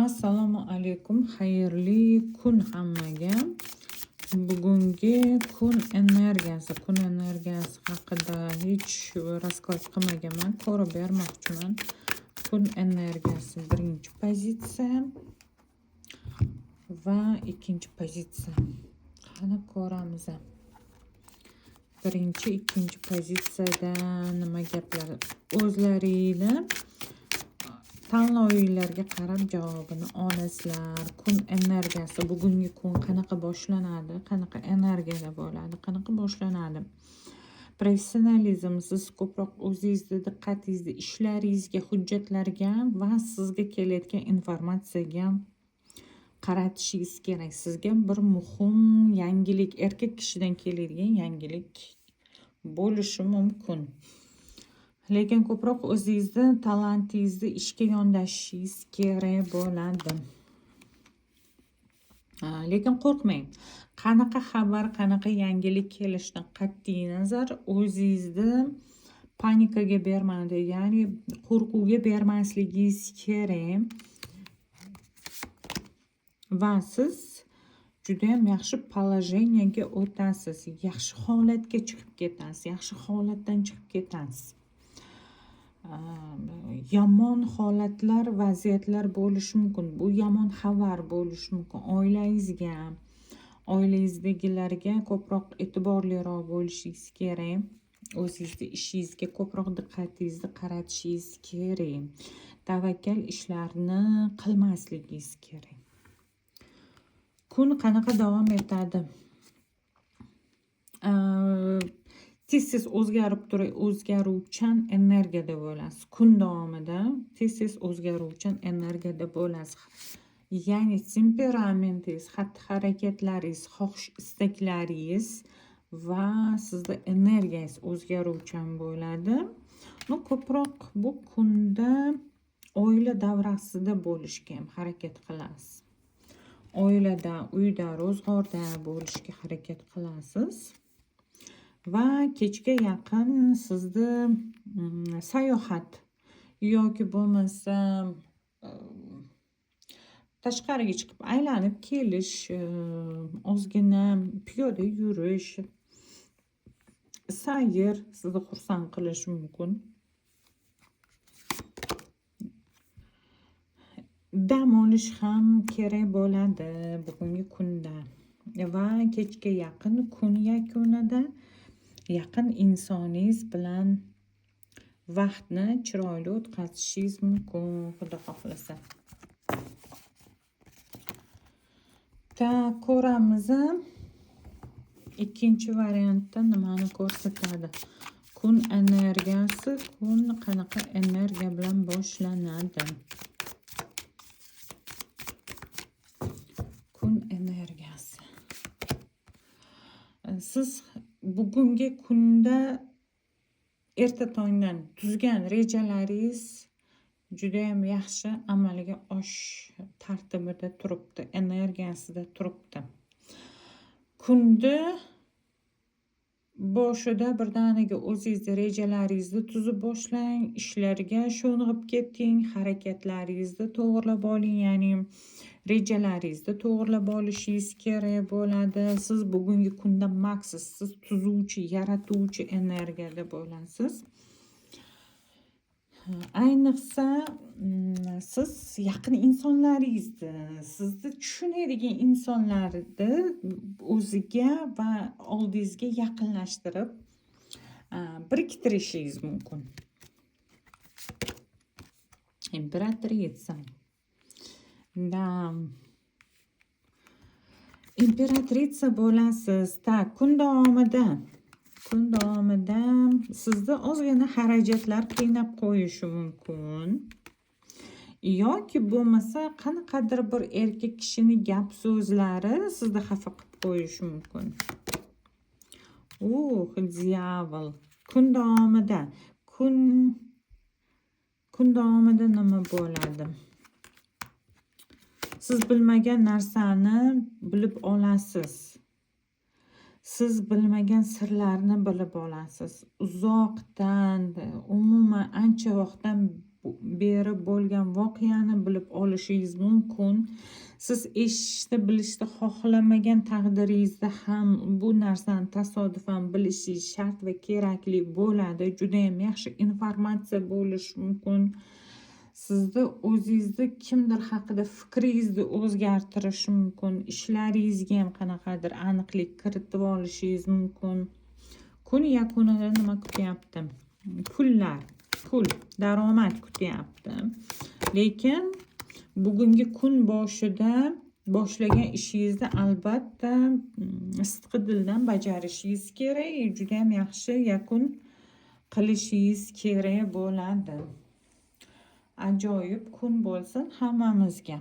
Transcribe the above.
Assalomu alaykum, xayrli kun hammaga. Bugungi kun energiyasi haqida hech raskaz qilmaganman, ko'rib bermoqchiman. Kun energiyasi birinchi pozitsiya va ikkinchi pozitsiya. Qani ko'ramiz. Birinchi, ikkinchi pozitsiyada nima gaplar? O'zlaringizga tanlovlarga qarab javobini olasizlar. Kun energiyasi, bugungi kun qanaqa boshlanadi, qanaqa energiyada bo'ladi, qanaqa boshlanadi. Professionalizm, siz ko'proq o'zingizni diqqatingizni ishlaringizga, hujjatlarga va sizga kelayotgan informatsiyaga qaratishingiz kerak. Sizga bir muhim yangilik, erkak kishidan keladigan yangilik bo'lishi mumkin. Lekin ko'proq o'zingizni talantingizni ishga yondashishingiz kerak bo'ladi. Lekin qo'rqmang. Qanaqa xabar, qanaqa yangilik kelishidan qat'iy nazar o'zingizni panikaga bermadi, ya'ni qo'rquvga bermasligingiz kerak. Va siz juda ham yaxshi положениyaga o'tasiz. Yaxshi holatga chiqib ketasiz, yaxshi holatdan chiqib ketasiz. Yomon holatlar, vaziyatlar bo'lishi mumkin. Bu yomon xabar bo'lishi mumkin. Oilangizga, oilangizdagilarga ko'proq e'tiborliroq bo'lishingiz kerak. O'zingizning ishingizga ko'proq diqqatingizni qaratishingiz kerak. Tavakkal ishlarni qilmasligingiz kerak. Kun qanaqa davom etadi? Tez-tez o'zgaruvchan energiyada bo'lasiz. Kun davomida tez-tez o'zgaruvchan energiyada bo'lasiz. Ya'ni temperamentingiz, xatti-harakatlaringiz, xohish-istaklaringiz va sizda energiyangiz o'zgaruvchan bo'ladi. Ko'proq bu kunda oila davrasida bo'lishga ham harakat qilasiz. Oilada, uyda, ro'zg'orda bo'lishga harakat qilasiz. Va kechga yaqin sizni sayohat yoki bo'lmasa tashqariga chiqib aylanib kelish, ozgina piyoda yurish, sayr sizni xursand qilishi mumkin. Dam olish ham kerak bo'ladi bugungi kunda. Va kechga yaqin kun yakunida yaqin insoningiz bilan vaqtni chiroyli o'tkazishingiz mumkin, xudo xohlasa. Ko'ramiz. Ikkinchi variantda nimani ko'rsatadi? Kun energiyasi, kun qanaqa energiya bilan boshlanadi? Kun energiyasi. Siz bugungi kunda erta tongdan tuzgan rejalaringiz juda ham yaxshi amalga oshish tartibida turibdi, energiyasida turibdi. Kunda boshida birdaniga o'zingizni rejalaringizni tuzib boshlang, ishlarga sho'ng'ib keting, harakatlaringizni to'g'rilab oling, ya'ni rejalaringizni to'g'rilab olishingiz kerak bo'ladi. Siz bugungi kunda maksiz, siz tuzuvchi, yaratuvchi energiyada bo'lasiz. Ayniqsa siz yaqin insonlaringizni, sizni tushunadigan insonlarni o'ziga va oldingizga yaqinlashtirib biriktirishingiz mumkin. Imperatrica. Imperatrica bo'lasiz. Kun davomida sizni ozgina xarajatlar qiynab qo'yishi mumkin. Yoki bo'lmasa qanaqadir bir erkak kishining gap so'zlari sizni xafa qilib qo'yishi mumkin. Diyavol. Kun davomida nima bo'ladi? Siz bilmagan narsani bilib olasiz. Siz bilmagan sirlarni bilib olasiz. Uzoqdan, umuman ancha vaqtdan beri bo'lgan voqeani bilib olishingiz mumkin. Siz eshitishni bilishni xohlamagan taqdiringizda ham bu narsani tasodifan bilishingiz shart va kerakli bo'ladi. Juda ham yaxshi informatsiya bo'lishi mumkin. Sizni o'zingizni kimdir haqida fikringizni o'zgartirishi mumkin. Ishlaringizga ham qanaqadir aniqlik kiritib olishingiz mumkin. Kun yakunida nima kutyapti? Pullar, pul, daromad kutyapti. Lekin bugungi kun boshida boshlagan ishingizni albatta sidqi dildan bajarishingiz kerak. Juda ham yaxshi yakun qilishingiz kerak bo'ladi. Ajoyib kun bo'lsin hammamizga.